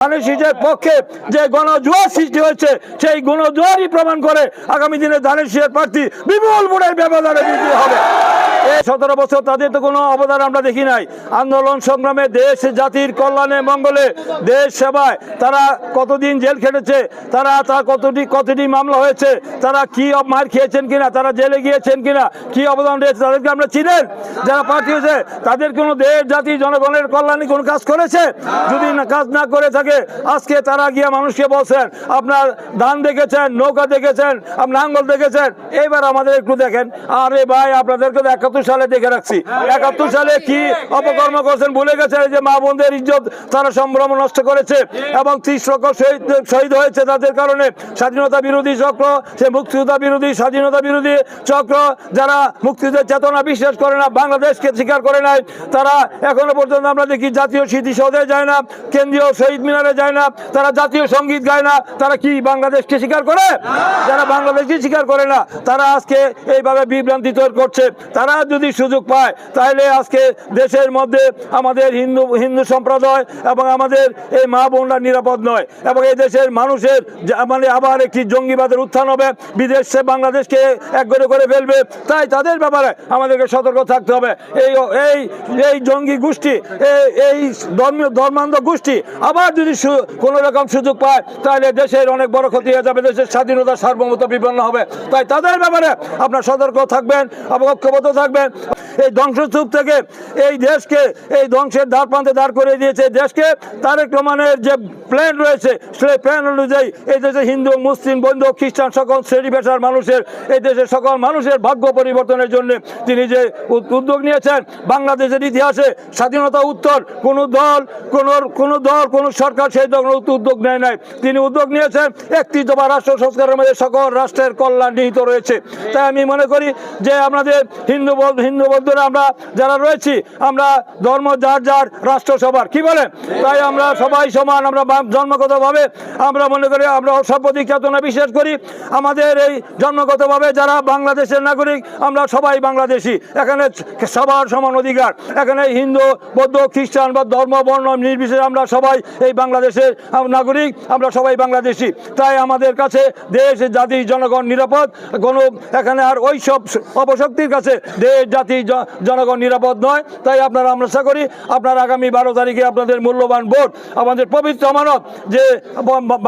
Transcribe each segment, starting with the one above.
ধানের শীষের পক্ষে যে গণজোয়ার সৃষ্টি হয়েছে সেই গণজোয়ারই প্রমাণ করে আগামী দিনে ধানের শীষের প্রার্থী বিপুল ভোটের ব্যবধানে বিজয়ী হবে। এই 17 বছর তাদের তো কোনো অবদান আমরা দেখি নাই। আন্দোলন সংগ্রামে, দেশ জাতির কল্যাণে, মঙ্গলে, দেশ সেবায় তারা কতদিন জেল খেটেছে, তারা কতটি মামলা হয়েছে, তারা কি মার খেয়েছেন কিনা, তারা জেলে গিয়েছেন কিনা, কি অবদান রয়েছে তাদেরকে আমরা চিনেন। যারা প্রার্থী হয়েছে তাদের কোনো দেশ জাতি জনগণের কল্যাণে কোনো কাজ করেছে? যদি না কাজ না করে থাকে আজকে তারা গিয়ে মানুষকে বলছেন আপনার ধান দেখেছেন, নৌকা দেখেছেন, আপনার নাঙ্গল দেখেছেন, এইবার আমাদের একটু দেখেন। আরে ভাই, আপনাদেরকে 71 সালে দেখে রাখছি, 71 সালে কি অপকর্ম করেছেন ভুলে গেছেন? যে মা বোনদের ইজ্জত তারা সম্ভ্রম নষ্ট করেছে এবং 30 লক্ষ শহীদ হয়েছে তাদের কারণে। স্বাধীনতা বিরোধী চক্র, সে মুক্তিযোদ্ধা বিরোধী, স্বাধীনতা বিরোধী চক্র, যারা মুক্তিযুদ্ধের চেতনা বিশ্বাস করে না, বাংলাদেশকে স্বীকার করে নাই, তারা এখনো পর্যন্ত আমরা দেখি জাতীয় স্মৃতিসৌধে যায় না, কেন্দ্রীয় শহীদ মিনারে যায় না, তারা জাতীয় সঙ্গীত গায় না। তারা কি বাংলাদেশকে স্বীকার করে? যারা বাংলাদেশকে স্বীকার করে না তারা আজকে এইভাবে বিভ্রান্তি তৈরি করছে। তারা যদি সুযোগ পায় তাহলে আজকে দেশের মধ্যে আমাদের হিন্দু সম্প্রদায় এবং আমাদের এই মা বোনরা নিরাপদ নয় এবং এই দেশের মানুষের মানে আবার একটি জঙ্গিবাদের উত্থান হবে, বিদেশে বাংলাদেশকে একগরে করে ফেলবে। তাই তাদের ব্যাপারে আমাদেরকে সতর্ক থাকতে হবে। এই জঙ্গি গোষ্ঠী, এই ধর্মান্ধ গোষ্ঠী আবার যদি কোনো রকম সুযোগ পায় তাহলে দেশের অনেক বড় ক্ষতি হয়ে যাবে, দেশের স্বাধীনতা সার্বভৌমত্ব বিপন্ন হবে। তাই তাদের ব্যাপারে আপনার সতর্ক থাকবেন এবং ঐক্যবদ্ধ থাকবেন। এই ধ্বংসস্তূপ থেকে এই দেশকে এই ধ্বংসের দ্বার প্রান্তে দাঁড় করে দিয়েছে দেশকে। তারেক রহমানের যে প্ল্যান রয়েছে সেই প্ল্যান অনুযায়ী এই দেশে হিন্দু, মুসলিম, বৌদ্ধ, খ্রিস্টান সকল শ্রেণী পেশার মানুষের, এই দেশের সকল মানুষের ভাগ্য পরিবর্তনের জন্য তিনি যে উদ্যোগ নিয়েছেন, বাংলাদেশের ইতিহাসে স্বাধীনতা উত্তর কোনো দল কোন সরকার সেই উদ্যোগ নেয় নাই। তিনি উদ্যোগ নিয়েছেন 31 দফা রাষ্ট্র সংস্কারের মধ্যে সকল রাষ্ট্রের কল্যাণ নিহিত রয়েছে। তাই আমি মনে করি যে আমাদের হিন্দু বৌদ্ধরা আমরা যারা রয়েছি, আমরা ধর্ম যার যার, রাষ্ট্র সবার, কি বলেন? তাই আমরা সবাই সমান। আমরা জন্মগতভাবে আমরা মনে করি আমরা সর্বদিক চেতনা বিশ্বাস করি। আমাদের এই জন্মগতভাবে যারা বাংলাদেশের নাগরিক আমরা সবাই বাংলাদেশি। এখানে সবার সমান অধিকার। এখানে হিন্দু, বৌদ্ধ, খ্রিস্টান বা ধর্ম বর্ণ নির্বিশেষে আমরা সবাই এই বাংলাদেশের নাগরিক, আমরা সবাই বাংলাদেশি। তাই আমাদের কাছে দেশ, জাতি, জনগণ নিরাপদ। কোনো এখানে আর ওই সব অপশক্তির কাছে দেশ, জাতি, জনগণ নিরাপদ নয়। তাই আপনারা আমরা আশা করি আপনারা আগামী 12 তারিখে আপনাদের মূল্যবান ভোট, আমাদের পবিত্র আমানত যে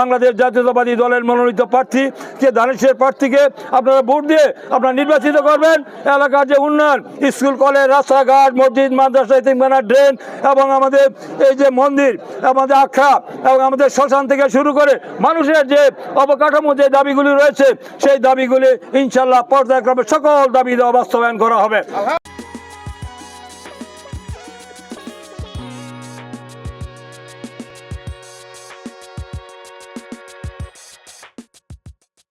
বাংলাদেশ জাতীয়তাবাদী দলের মনোনীত প্রার্থী যে ধানের শীষের প্রার্থীকে আপনারা ভোট দিয়ে আপনারা নির্বাচিত করবেন। এলাকার যে উন্নয়ন, স্কুল, কলেজ, রাস্তাঘাট, মসজিদ, মাদ্রাসা, ইতিমখানা, ড্রেন এবং আমাদের এই যে মন্দির, আমাদের আখড়া এবং আমাদের শ্মশান থেকে শুরু করে মানুষের যে অবকাঠামো যে দাবিগুলি রয়েছে সেই দাবিগুলি ইনশাল্লাহ পর্যায়ক্রমে সকল দাবি বাস্তবায়ন করা হবে।